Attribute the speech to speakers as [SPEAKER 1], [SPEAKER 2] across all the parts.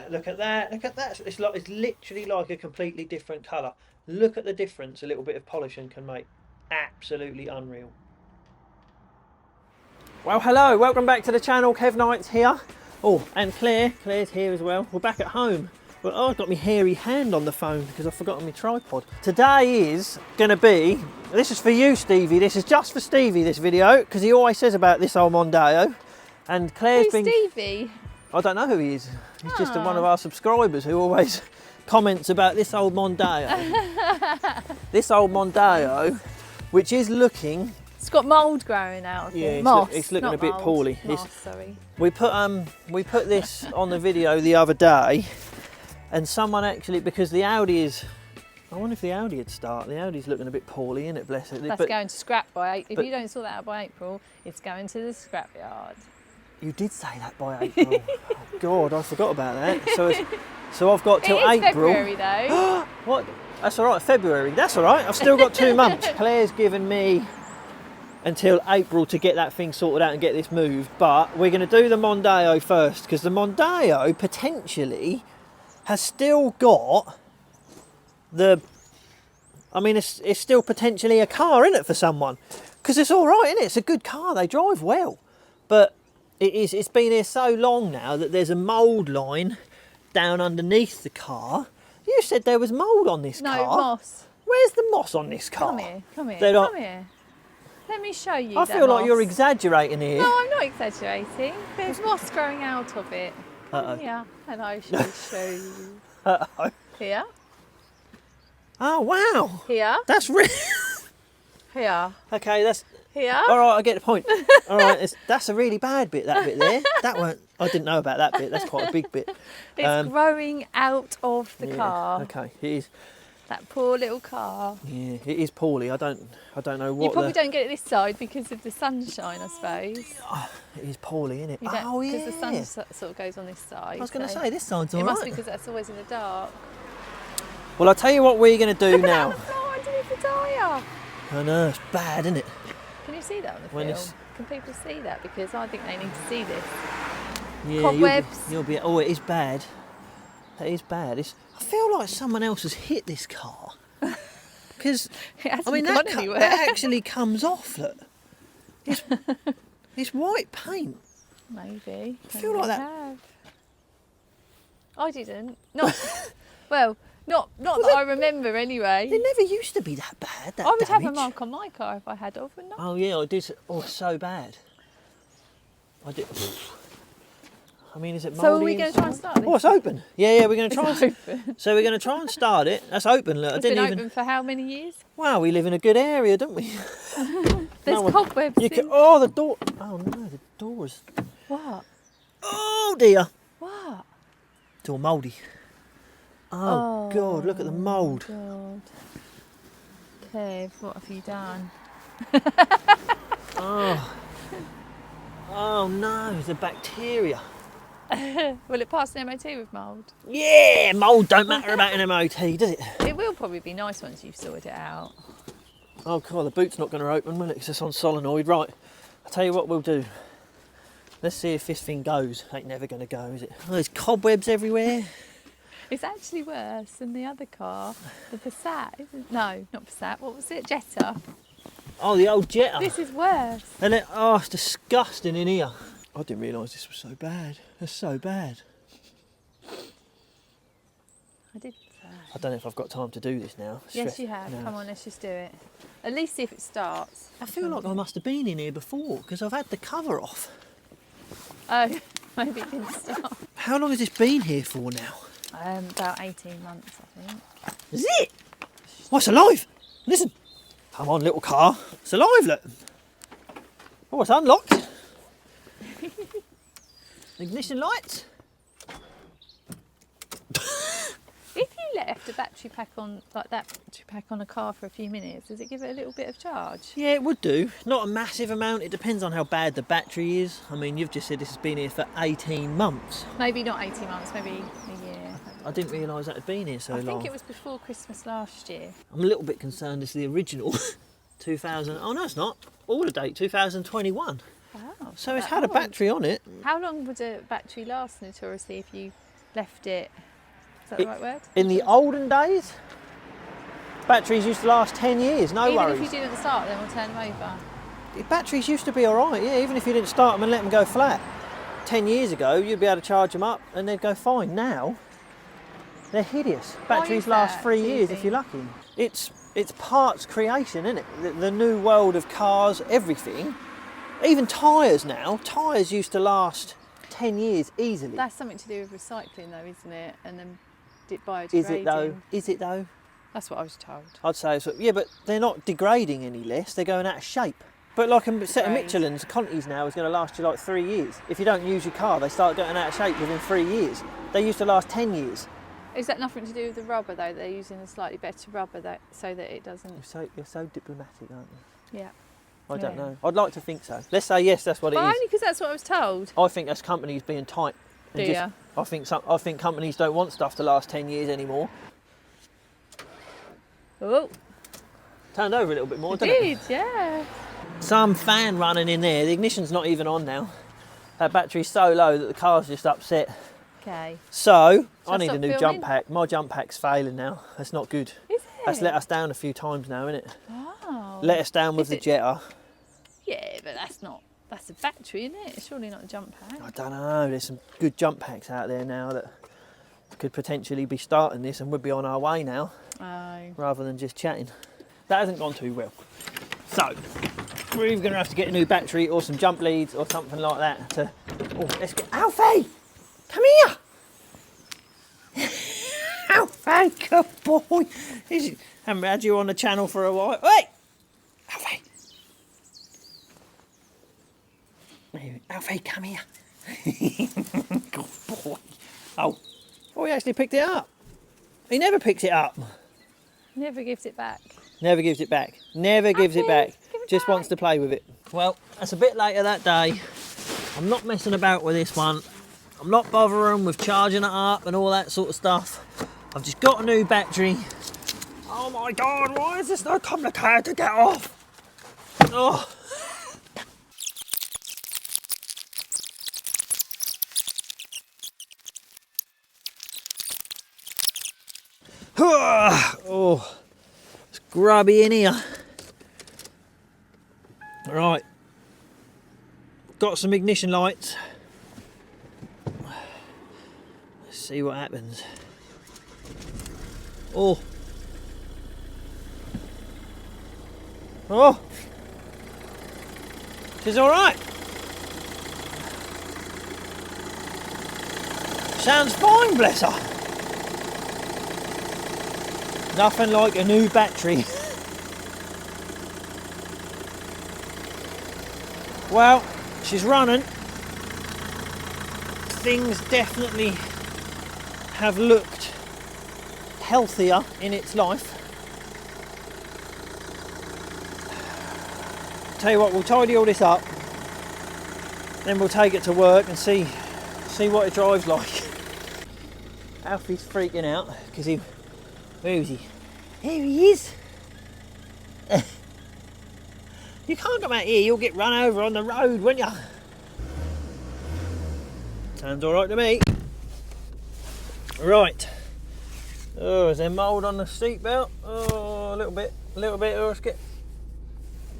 [SPEAKER 1] that, look at that, look at that. It's literally like a completely different colour. Look at the difference a little bit of polishing can make. Absolutely unreal. Well, hello, welcome back to the channel. Kev Knight's here. Oh, and Claire's here as well. We're back at home. Well, oh, I've got my hairy hand on the phone because I've forgotten my tripod. Today is going to be, this is for you, Stevie. This is just for Stevie, this video, because he always says about this old Mondeo. And Claire's
[SPEAKER 2] Who's Stevie?
[SPEAKER 1] I don't know who he is. He's just one of our subscribers who always comments about this old Mondeo. This old Mondeo, which is looking...
[SPEAKER 2] It's got mould growing out of it.
[SPEAKER 1] Yeah, it's looking a bit poorly.
[SPEAKER 2] Moss, sorry.
[SPEAKER 1] We put this on the video the other day, and someone actually, because the Audi is... I wonder if the Audi would start. The Audi's looking a bit poorly, isn't it? Bless it.
[SPEAKER 2] That's going to scrap by... If you don't sort that out by April, it's going to the scrapyard.
[SPEAKER 1] You did say that by April. Oh, God, I forgot about that. So I've got till April.
[SPEAKER 2] February though.
[SPEAKER 1] What? That's all right. February. That's all right. I've still got 2 months. Claire's given me until April to get that thing sorted out and get this moved. But we're going to do the Mondeo first because the Mondeo potentially has still got the. I mean, it's still potentially a car in it for someone because it's all right, isn't it? It's a good car. They drive well, but. It's been here so long now that there's a mould line down underneath the car. You said there was mould on this car.
[SPEAKER 2] No, moss.
[SPEAKER 1] Where's the moss on this car?
[SPEAKER 2] Come here, come here,
[SPEAKER 1] They're
[SPEAKER 2] come here. Let me show you
[SPEAKER 1] I feel like you're exaggerating here.
[SPEAKER 2] No, I'm not exaggerating. There's moss growing out of it.
[SPEAKER 1] Uh-oh.
[SPEAKER 2] Yeah, and I shall show you.
[SPEAKER 1] Uh-oh.
[SPEAKER 2] Here.
[SPEAKER 1] Oh, wow.
[SPEAKER 2] Here.
[SPEAKER 1] That's real.
[SPEAKER 2] Here.
[SPEAKER 1] Okay, that's...
[SPEAKER 2] Here.
[SPEAKER 1] All right, I get the point. All right, that's a really bad bit, that bit there. That weren't... I didn't know about that bit. That's quite a big bit.
[SPEAKER 2] It's growing out of the car.
[SPEAKER 1] Okay, it is.
[SPEAKER 2] That poor little car.
[SPEAKER 1] Yeah, it is poorly. I don't know what.
[SPEAKER 2] You probably don't get it this side because of the sunshine, I suppose.
[SPEAKER 1] It is poorly, isn't it?
[SPEAKER 2] Oh yeah. Because the sun sort of goes on this side.
[SPEAKER 1] I was going to say this side's all right.
[SPEAKER 2] It must be because that's always in the dark.
[SPEAKER 1] Well, I'll tell you what we're going to do now.
[SPEAKER 2] Oh, underneath the tyre.
[SPEAKER 1] I know, it's bad, isn't it?
[SPEAKER 2] Can you see that on the film? Can people see that? Because I think they need to see this.
[SPEAKER 1] Yeah,
[SPEAKER 2] cobwebs.
[SPEAKER 1] You'll be. Oh, it is bad. It is bad. I feel like someone else has hit this car. Because I mean, that actually comes off. Look, it's white paint.
[SPEAKER 2] Maybe.
[SPEAKER 1] I feel like that.
[SPEAKER 2] Have. I didn't. Not well. Not that I remember anyway.
[SPEAKER 1] It never used to be that bad. That
[SPEAKER 2] I would
[SPEAKER 1] damage.
[SPEAKER 2] have a mark on my car if I had of, wouldn't I?
[SPEAKER 1] Oh yeah, I did. Oh, it's so bad. I did. I mean, is it mouldy?
[SPEAKER 2] So are we going to try and start this?
[SPEAKER 1] Oh, it's open. Yeah, we're going to try.
[SPEAKER 2] Open.
[SPEAKER 1] So we're going to try and start it. That's open. Look,
[SPEAKER 2] It's been open for how many years?
[SPEAKER 1] Wow, we live in a good area, don't we?
[SPEAKER 2] There's cobwebs.
[SPEAKER 1] Oh, the door. Oh no, the door's.
[SPEAKER 2] What?
[SPEAKER 1] Oh dear.
[SPEAKER 2] What?
[SPEAKER 1] It's all mouldy. Oh God, look at the mould.
[SPEAKER 2] God. Kev, what have you done?
[SPEAKER 1] Oh no, it's a bacteria.
[SPEAKER 2] Will it pass an MOT with mould?
[SPEAKER 1] Yeah, mould don't matter about an MOT, does it?
[SPEAKER 2] It will probably be nice once you've sorted it out.
[SPEAKER 1] Oh God, the boot's not going to open, will it? Because it's on solenoid. Right, I'll tell you what we'll do. Let's see if this thing goes. Ain't never going to go, is it? Oh, there's cobwebs everywhere.
[SPEAKER 2] It's actually worse than the other car, the Passat, isn't it? No, not Passat. What was it? Jetta.
[SPEAKER 1] Oh, the old Jetta.
[SPEAKER 2] This is worse.
[SPEAKER 1] And it's disgusting in here. I didn't realise this was so bad. It's so bad.
[SPEAKER 2] I did say.
[SPEAKER 1] I don't know if I've got time to do this now.
[SPEAKER 2] Yes, you have. No. Come on, let's just do it. At least see if it starts.
[SPEAKER 1] I feel like I must have been in here before because I've had the cover off.
[SPEAKER 2] Oh, maybe it didn't start.
[SPEAKER 1] How long has this been here for now?
[SPEAKER 2] About 18 months, I think.
[SPEAKER 1] Is it? Oh, it's alive. Listen. Come on, little car. It's alive, look. Oh, it's unlocked. Ignition lights.
[SPEAKER 2] If you left a battery pack on, like that battery pack on a car for a few minutes, does it give it a little bit of charge?
[SPEAKER 1] Yeah, it would do. Not a massive amount. It depends on how bad the battery is. I mean, you've just said this has been here for 18 months.
[SPEAKER 2] Maybe not 18 months, maybe a year.
[SPEAKER 1] I didn't realise that had been here so long.
[SPEAKER 2] I think it was before Christmas last year.
[SPEAKER 1] I'm a little bit concerned it's the original 2000. Oh no, it's not. Order date 2021.
[SPEAKER 2] Wow.
[SPEAKER 1] So it's had a battery on it.
[SPEAKER 2] How long would a battery last notoriously if you left it. Is that the right word?
[SPEAKER 1] In the olden days, batteries used to last 10 years, no worries.
[SPEAKER 2] Even if you didn't start them or turn them over?
[SPEAKER 1] Batteries used to be all right, yeah, even if you didn't start them and let them go flat. 10 years ago, you'd be able to charge them up and they'd go fine. Now, they're hideous. Batteries last 3 years if you're lucky. It's parts creation, isn't it? The new world of cars, everything. Even tyres now. Tyres used to last 10 years easily.
[SPEAKER 2] That's something to do with recycling though, isn't it? And then biodegrading.
[SPEAKER 1] Is it though? Is it though?
[SPEAKER 2] That's what I was told.
[SPEAKER 1] I'd say so. Yeah, but they're not degrading any less. They're going out of shape. But like a set of Michelin's, Conti's now is going to last you like 3 years. If you don't use your car, they start getting out of shape within 3 years. They used to last 10 years.
[SPEAKER 2] Is that nothing to do with the rubber though? They're using a slightly better rubber so that it doesn't...
[SPEAKER 1] You're so diplomatic, aren't you?
[SPEAKER 2] Yeah.
[SPEAKER 1] I don't know. I'd like to think so. Let's say yes, that's what it is.
[SPEAKER 2] Only because that's what I was told.
[SPEAKER 1] I think that's companies being tight.
[SPEAKER 2] Do you?
[SPEAKER 1] I think companies don't want stuff to last 10 years anymore.
[SPEAKER 2] Oh.
[SPEAKER 1] Turned over a little bit more, didn't it?
[SPEAKER 2] It did, yeah.
[SPEAKER 1] Some fan running in there. The ignition's not even on now. That battery's so low that the car's just upset.
[SPEAKER 2] Okay.
[SPEAKER 1] So, I
[SPEAKER 2] I
[SPEAKER 1] need a
[SPEAKER 2] stop
[SPEAKER 1] new
[SPEAKER 2] filming?
[SPEAKER 1] jump pack. My jump pack's failing now. That's not good.
[SPEAKER 2] Is it?
[SPEAKER 1] That's let us down a few times now, isn't it?
[SPEAKER 2] Oh.
[SPEAKER 1] Let us down with
[SPEAKER 2] Is
[SPEAKER 1] the
[SPEAKER 2] it-
[SPEAKER 1] Jetta.
[SPEAKER 2] Yeah, but that's a battery, isn't it? It's surely not a jump pack.
[SPEAKER 1] I don't know. There's some good jump packs out there now that could potentially be starting this and would be on our way now,
[SPEAKER 2] Oh.
[SPEAKER 1] rather than just chatting. That hasn't gone too well. So, we're either going to have to get a new battery or some jump leads or something like that to... Oh, let's get... Alfie! Come here! Alfie, good boy! Haven't had you on the channel for a while. Hey! Alfie! Alfie, come here. Good boy. Oh, he actually picked it up. He never picks it up.
[SPEAKER 2] Never gives it back.
[SPEAKER 1] Never gives it back. Never gives it back.
[SPEAKER 2] Give it
[SPEAKER 1] Just
[SPEAKER 2] back.
[SPEAKER 1] wants to play with it. Well, that's a bit later that day. I'm not messing about with this one. I'm not bothering with charging it up and all that sort of stuff. I've just got a new battery. Oh my God, why is this so complicated to get off? Oh. Oh, it's grubby in here. Right, got some ignition lights. Let's see what happens. Oh, she's all right. Sounds fine, bless her. Nothing like a new battery. Well, she's running. Things definitely have looked healthier in its life. Tell you what, we'll tidy all this up, then we'll take it to work and see what it drives like. Alfie's freaking out because he... Where is he? There he is. You can't come out here, you'll get run over on the road, won't you? Sounds alright to me. Right. Oh, is there mould on the seatbelt? Oh, a little bit. Oh, let's get...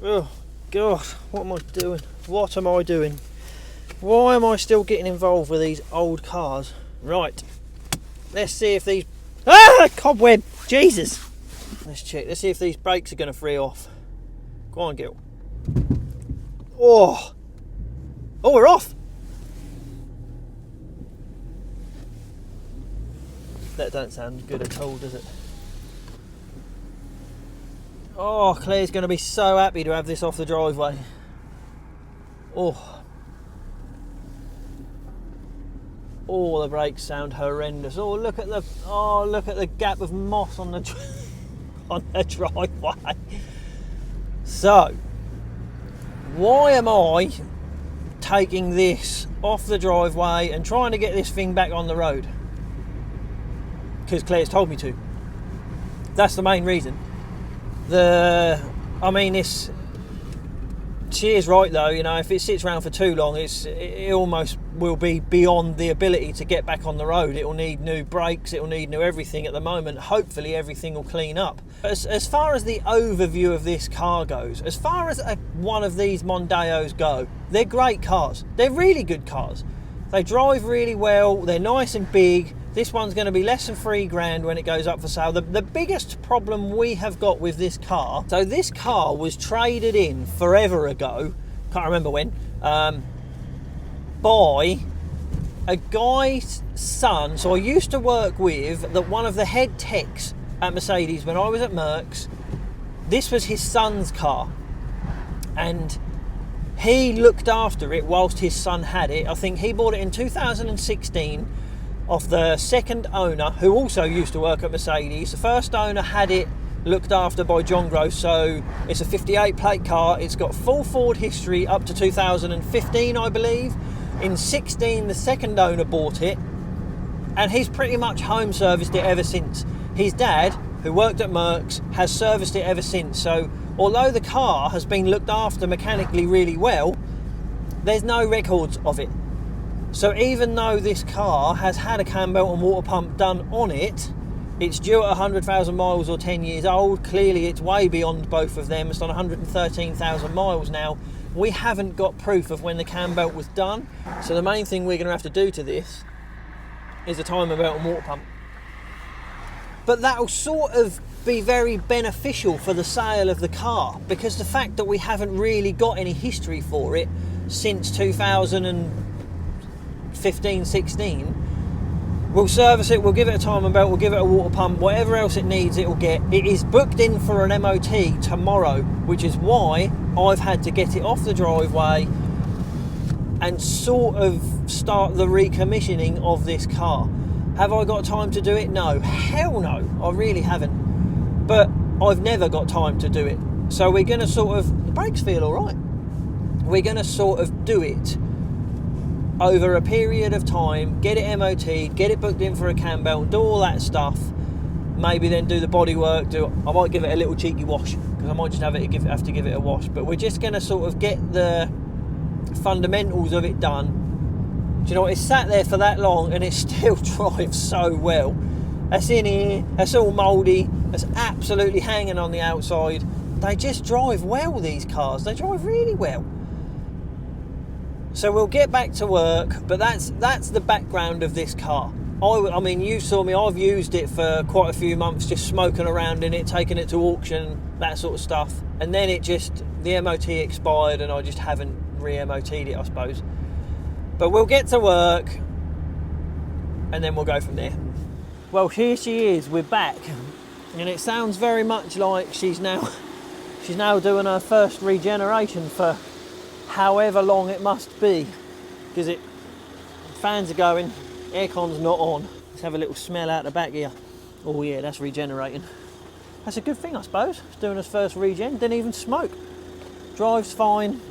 [SPEAKER 1] Oh, God, what am I doing? What am I doing? Why am I still getting involved with these old cars? Right. Let's see if these... Ah, cobweb! Jesus! Let's check. Let's see if these brakes are going to free off. Go on, Gil. Oh! Oh, we're off! That don't sound good at all, does it? Oh, Claire's going to be so happy to have this off the driveway. Oh. Oh, the brakes sound horrendous. Oh, look at the gap of moss on the driveway. So, why am I taking this off the driveway and trying to get this thing back on the road? Because Claire's told me to. That's the main reason. This She is right though, you know, if it sits around for too long, it almost will be beyond the ability to get back on the road. It will need new brakes, it will need new everything. At the moment, hopefully everything will clean up. As far as the overview of this car goes, as far as one of these Mondeos go, they're great cars. They're really good cars. They drive really well, they're nice and big. This one's going to be less than $3,000 when it goes up for sale. The biggest problem we have got with this car, so this car was traded in forever ago, can't remember when, by a guy's son. So I used to work with one of the head techs at Mercedes when I was at Merckx. This was his son's car, and he looked after it whilst his son had it. I think he bought it in 2016 off the second owner, who also used to work at Mercedes. The first owner had it looked after by John Gross, so it's a 58 plate car. It's got full Ford history up to 2015, I believe. In 16, the second owner bought it, and he's pretty much home serviced it ever since. His dad, who worked at Merckx, has serviced it ever since. So although the car has been looked after mechanically really well, there's no records of it. So even though this car has had a cam belt and water pump done on it, it's due at 100,000 miles or 10 years old. Clearly it's way beyond both of them. It's on 113,000 miles now. We haven't got proof of when the cam belt was done. So the main thing we're going to have to do to this is a timing belt and water pump. But that'll sort of be very beneficial for the sale of the car, because the fact that we haven't really got any history for it since 2015-16, we'll service it, we'll give it a timing belt, we'll give it a water pump, whatever else it needs it'll get. It is booked in for an MOT tomorrow, which is why I've had to get it off the driveway and sort of start the recommissioning of this car. Have I got time to do it? No, hell no, I really haven't. But I've never got time to do it. So we're going to sort of, the brakes feel all right. We're going to sort of do it over a period of time, get it MOT'd, get it booked in for a cam belt, do all that stuff. Maybe then do the body work. I might give it a little cheeky wash, because I might just have to give it a wash. But we're just going to sort of get the fundamentals of it done. Do you know what? It's sat there for that long and it still drives so well. That's in here, that's all mouldy, that's absolutely hanging on the outside. They just drive well, these cars. They drive really well. So we'll get back to work, but that's the background of this car. I mean, you saw me, I've used it for quite a few months, just smoking around in it, taking it to auction, that sort of stuff. And then the MOT expired and I just haven't re-MOT'd it, I suppose. But we'll get to work and then we'll go from there. Well, here she is, we're back. And it sounds very much like she's now doing her first regeneration for however long it must be. Because fans are going, aircon's not on. Let's have a little smell out the back here. Oh yeah, that's regenerating. That's a good thing, I suppose. It's doing his first regen, didn't even smoke. Drives fine.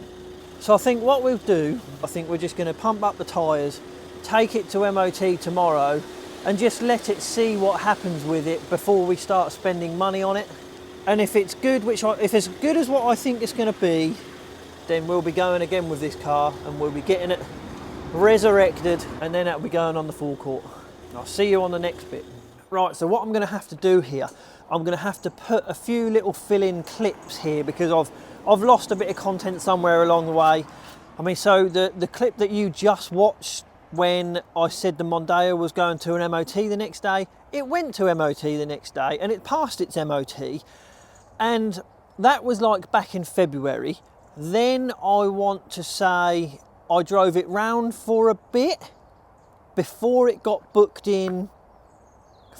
[SPEAKER 1] So I think what we'll do, I think we're just going to pump up the tyres, take it to MOT tomorrow, and just let it see what happens with it before we start spending money on it. And if it's good, if it's good as what I think it's going to be, then we'll be going again with this car and we'll be getting it resurrected, and then that'll be going on the forecourt. I'll see you on the next bit. Right, so what I'm going to have to do here, I'm going to have to put a few little fill-in clips here because I've lost a bit of content somewhere along the way. I mean, so the clip that you just watched when I said the Mondeo was going to an MOT the next day, it went to MOT the next day and it passed its MOT, and that was like back in February. Then I want to say I drove it round for a bit before it got booked in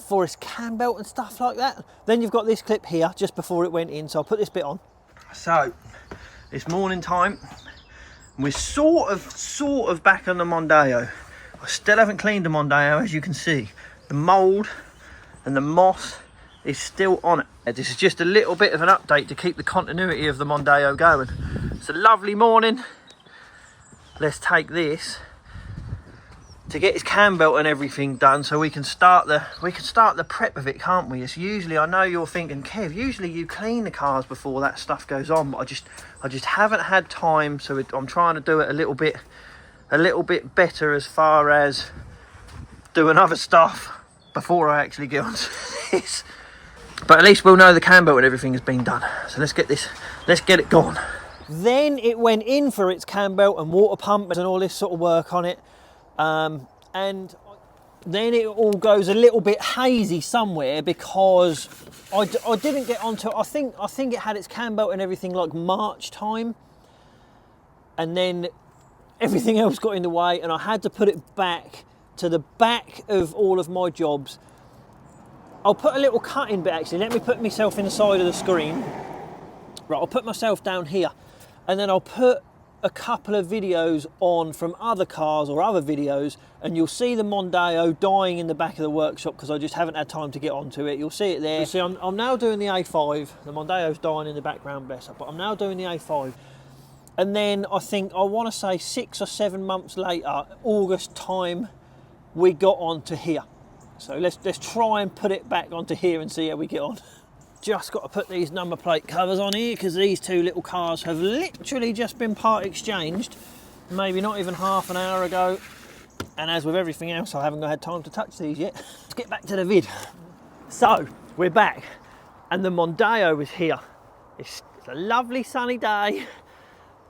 [SPEAKER 1] for its cam belt and stuff like that. Then you've got this clip here just before it went in, so I'll put this bit on. So it's morning time, we're sort of back on the Mondeo. I still haven't cleaned the Mondeo, as you can see. The mould and the moss is still on it. This is just a little bit of an update to keep the continuity of the Mondeo going. It's a lovely morning. Let's take this to get his cam belt and everything done, so we can start the prep of it, can't we? It's usually, I know you're thinking, Kev, usually you clean the cars before that stuff goes on, but I just haven't had time, so I'm trying to do it a little bit better as far as doing other stuff before I actually get onto this. But at least we'll know the cam belt and everything has been done. So let's get it gone. Then it went in for its cam belt and water pump and all this sort of work on it. And then it all goes a little bit hazy somewhere because I didn't get onto it. I think it had its cam belt and everything like March time. And then everything else got in the way and I had to put it back to the back of all of my jobs. I'll put a little cutting bit actually. Let me put myself in the side of the screen. Right, I'll put myself down here and then I'll put a couple of videos on from other cars or other videos, and you'll see the Mondeo dying in the back of the workshop because I just haven't had time to get onto it. You'll see it there. You see, I'm now doing the A5. The Mondeo's dying in the background, bless her, but I'm now doing the A5. And then I want to say 6 or 7 months later, August time, we got onto here. So let's try and put it back onto here and see how we get on. Just got to put these number plate covers on here because these two little cars have literally just been part exchanged, maybe not even half an hour ago. And as with everything else, I haven't had time to touch these yet. Let's get back to the vid. So we're back and the Mondeo is here. It's a lovely sunny day,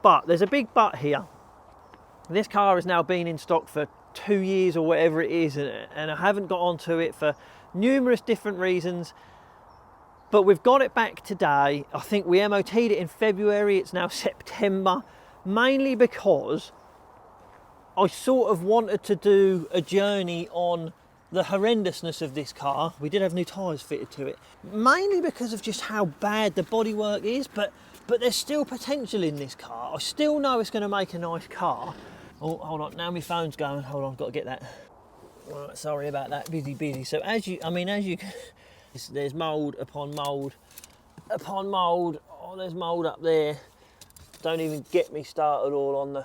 [SPEAKER 1] but there's a big but here. This car has now been in stock for 2 years or whatever it is, and I haven't got onto it for numerous different reasons. But we've got it back today. I think we MOT'd it in February, it's now September, mainly because I sort of wanted to do a journey on the horrendousness of this car. We did have new tyres fitted to it, mainly because of just how bad the bodywork is, but there's still potential in this car. I still know it's going to make a nice car. Oh, hold on, now my phone's going. Hold on, got to get that. All right, sorry about that, busy. So as you there's mould upon mould upon mould. Oh, there's mould up there. Don't even get me started all on the...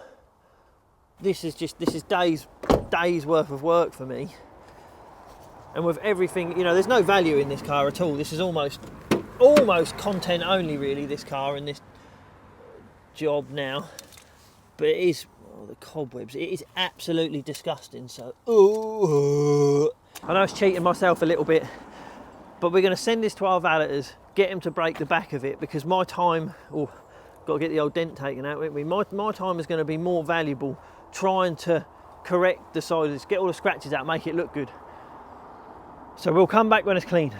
[SPEAKER 1] This is days worth of work for me. And with everything, you know, there's no value in this car at all. This is almost content only really, this car and this job now. But it is, the cobwebs, it is absolutely disgusting. So, I know it's cheating myself a little bit, but we're going to send this to our valeters, get him to break the back of it, because my time, got to get the old dent taken out, won't we? My time is going to be more valuable trying to correct the sides, get all the scratches out, make it look good. So we'll come back when it's clean.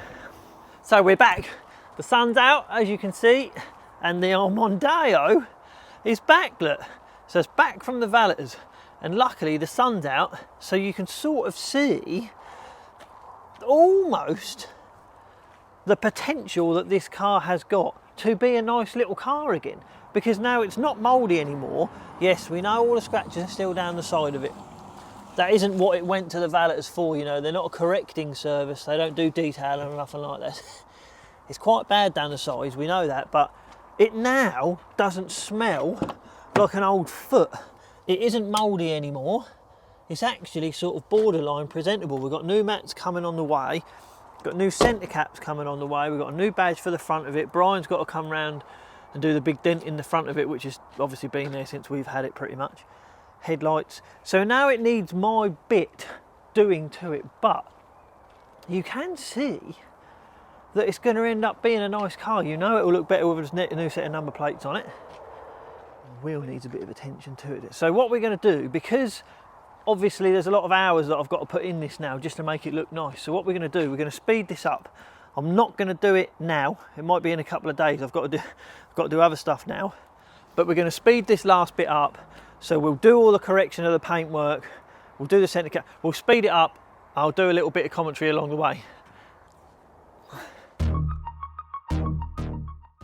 [SPEAKER 1] So we're back. The sun's out, as you can see, and the old Mondeo is back, look. So it's back from the valeters, and luckily the sun's out, so you can sort of see almost the potential that this car has got to be a nice little car again, because now it's not mouldy anymore. Yes, we know all the scratches are still down the side of it. That isn't what it went to the valeters for, you know. They're not a correcting service, they don't do detailing or nothing like that. It's quite bad down the sides, we know that, but it now doesn't smell like an old foot. It isn't mouldy anymore. It's actually sort of borderline presentable. We've got new mats coming on the way. Got new centre caps coming on the way. We've got a new badge for the front of it. Brian's got to come round and do the big dent in the front of it, which has obviously been there since we've had it pretty much. Headlights. So now it needs my bit doing to it, but you can see that it's going to end up being a nice car. You know it will look better with a new set of number plates on it. The wheel needs a bit of attention to it. So what we're going to do, because obviously there's a lot of hours that I've got to put in this now just to make it look nice. So what we're going to do, we're going to speed this up. I'm not going to do it now. It might be in a couple of days. I've got to do other stuff now. But we're going to speed this last bit up. So we'll do all the correction of the paintwork. We'll do the centre cap. We'll speed it up. I'll do a little bit of commentary along the way.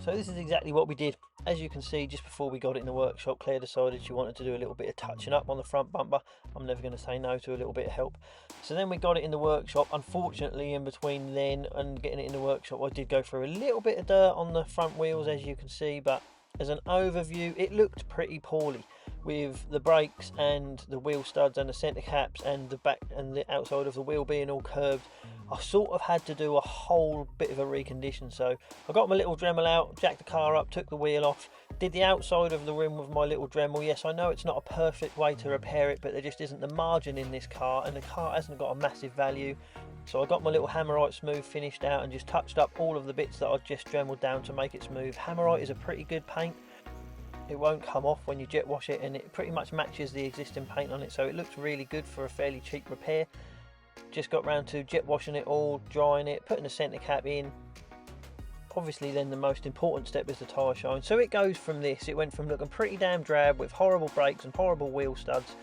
[SPEAKER 1] So this is exactly what we did. As you can see, just before we got it in the workshop, Claire decided she wanted to do a little bit of touching up on the front bumper. I'm never going to say no to a little bit of help. So then we got it in the workshop. Unfortunately, in between then and getting it in the workshop, I did go through a little bit of dirt on the front wheels, as you can see, but as an overview, it looked pretty poorly. with the brakes and the wheel studs and the centre caps and the back and the outside of the wheel being all curved, I sort of had to do a whole bit of a recondition. So I got my little Dremel out, jacked the car up, took the wheel off, did the outside of the rim with my little Dremel. Yes, I know it's not a perfect way to repair it, but there just isn't the margin in this car, and the car hasn't got a massive value. So I got my little Hammerite Smooth finished out and just touched up all of the bits that I'd just Dremeled down to make it smooth. Hammerite is a pretty good paint. It won't come off when you jet wash it, and it pretty much matches the existing paint on it, so it looks really good for a fairly cheap repair. Just got round to jet washing it all, drying it, putting the centre cap in. Obviously then the most important step is the tyre shine. So it goes from this, it went from looking pretty damn drab with horrible brakes and horrible wheel studs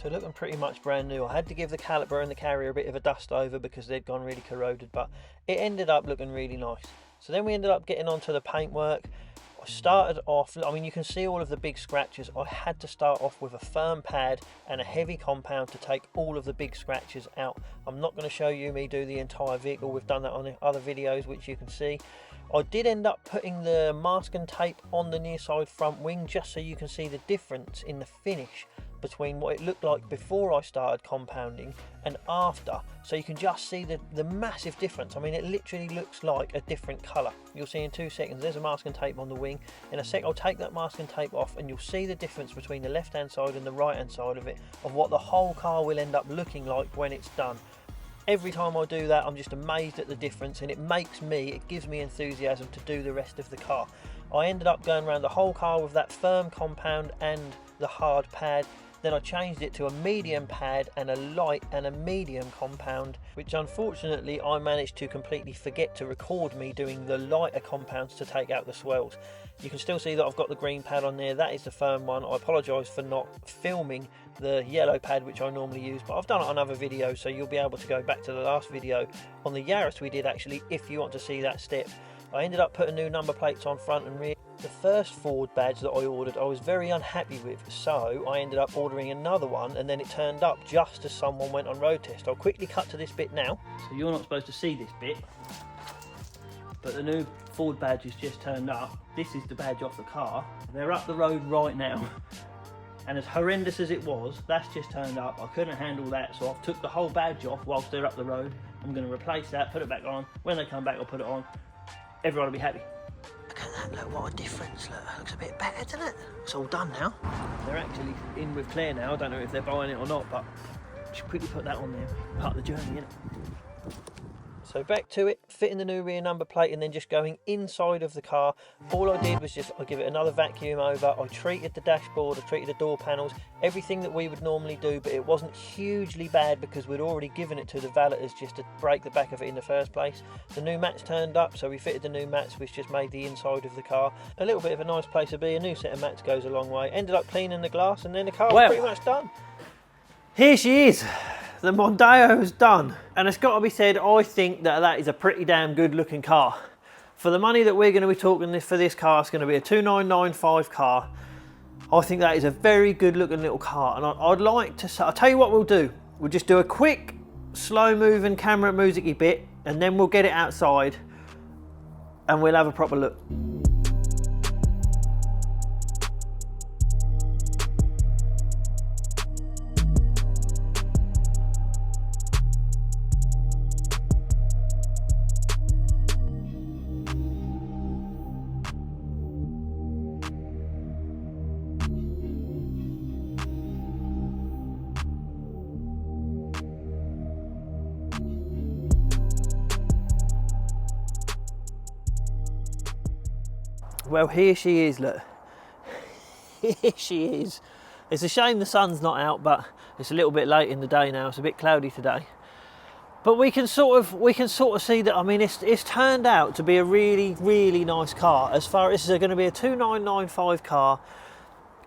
[SPEAKER 1] to looking pretty much brand new. I had to give the caliper and the carrier a bit of a dust over because they'd gone really corroded, but it ended up looking really nice. So then we ended up getting onto the paintwork. I started off, I mean, you can see all of the big scratches. I had to start off with a firm pad and a heavy compound to take all of the big scratches out. I'm not going to show you me do the entire vehicle. We've done that on other videos, which you can see. I did end up putting the masking tape on the near side front wing just so you can see the difference in the finish between what it looked like before I started compounding and after, so you can just see the massive difference. I mean, it literally looks like a different colour. You'll see in 2 seconds there's a masking tape on the wing. In a sec I'll take that masking tape off and you'll see the difference between the left hand side and the right hand side of it, of what the whole car will end up looking like when it's done. Every time I do that, I'm just amazed at the difference, and it gives me enthusiasm to do the rest of the car. I ended up going around the whole car with that firm compound and the hard pad. Then I changed it to a medium pad and a light and a medium compound, which unfortunately I managed to completely forget to record me doing the lighter compounds to take out the swells. You can still see that I've got the green pad on there. That is the firm one. I apologise for not filming the yellow pad, which I normally use, but I've done it on other videos, so you'll be able to go back to the last video on the Yaris we did actually if you want to see that step. I ended up putting new number plates on front and rear. The first Ford badge that I ordered I was very unhappy with, so I ended up ordering another one, and then it turned up just as someone went on road test. I'll quickly cut to this bit now. So you're not supposed to see this bit, but the new Ford badge has just turned up. This is the badge off the car. They're up the road right now, and as horrendous as it was, that's just turned up. I couldn't handle that, so I've took the whole badge off whilst they're up the road. I'm going to replace that, put it back on. When they come back I'll put it on. Everyone will be happy. Look at that, look, what a difference. Look, that looks a bit better, doesn't it? It's all done now. They're actually in with Claire now. I don't know if they're buying it or not, but just quickly put that on there. Part of the journey, isn't it? So back to it, fitting the new rear number plate and then just going inside of the car. All I did was I give it another vacuum over. I treated the dashboard, I treated the door panels, everything that we would normally do, but it wasn't hugely bad because we'd already given it to the valeters just to break the back of it in the first place. The new mats turned up, so we fitted the new mats, which just made the inside of the car a little bit of a nice place to be. A new set of mats goes a long way. Ended up cleaning the glass, and then the car was pretty much done. Here she is. The Mondeo is done, and it's got to be said, I think that is a pretty damn good looking car. For the money that we're going to be talking for this car, it's going to be a 2995 car. I think that is a very good looking little car, and I'd like to say, I'll tell you what we'll do. We'll just do a quick slow moving camera music-y bit, and then we'll get it outside and we'll have a proper look. Well, here she is, look. Here she is. It's a shame the sun's not out, but it's a little bit late in the day now. It's a bit cloudy today. But we can sort of see that, I mean, it's turned out to be a really, really nice car. As far as this is going to be a 2995 car,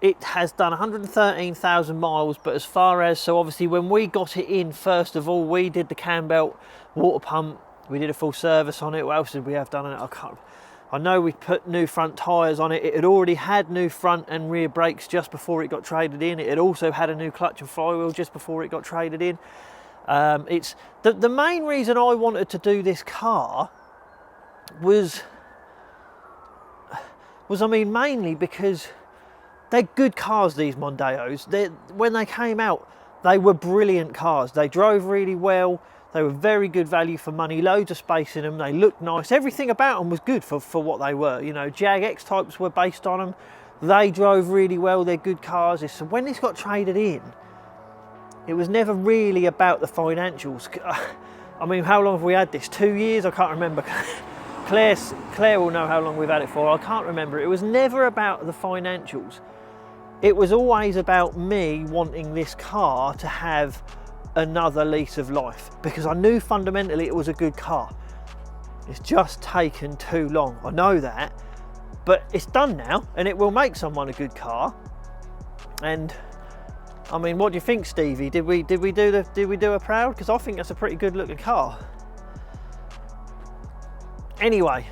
[SPEAKER 1] it has done 113,000 miles, but as far as, so obviously when we got it in, first of all, we did the cam belt, water pump, we did a full service on it. What else did we have done on it? I know we put new front tyres on it. It had already had new front and rear brakes just before it got traded in. It had also had a new clutch and flywheel just before it got traded in. It's the main reason I wanted to do this car was I mean, mainly because they're good cars, these Mondeos. When they came out, they were brilliant cars. They drove really well. They were very good value for money, loads of space in them. They looked nice. Everything about them was good for what they were. You know, Jag X-types were based on them. They drove really well. They're good cars. So when this got traded in, it was never really about the financials. I mean, how long have we had this? 2 years? I can't remember. Claire will know how long we've had it for. I can't remember. It was never about the financials. It was always about me wanting this car to have another lease of life, because I knew fundamentally it was a good car. It's just taken too long. I know that, but it's done now, and it will make someone a good car. And I mean, what do you think, Stevie? Did we do her proud? Because I think that's a pretty good looking car. Anyway,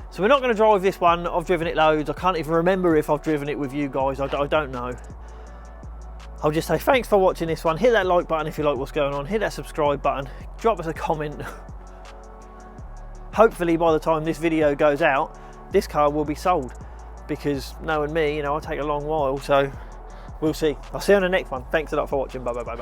[SPEAKER 1] so we're not going to drive this one. I've driven it loads. I can't even remember if I've driven it with you guys. I don't know. I'll just say thanks for watching this one. Hit that like button if you like what's going on. Hit that subscribe button. Drop us a comment. Hopefully by the time this video goes out, this car will be sold, because knowing me, you know, I take a long while, so we'll see. I'll see you on the next one. Thanks a lot for watching. Bye.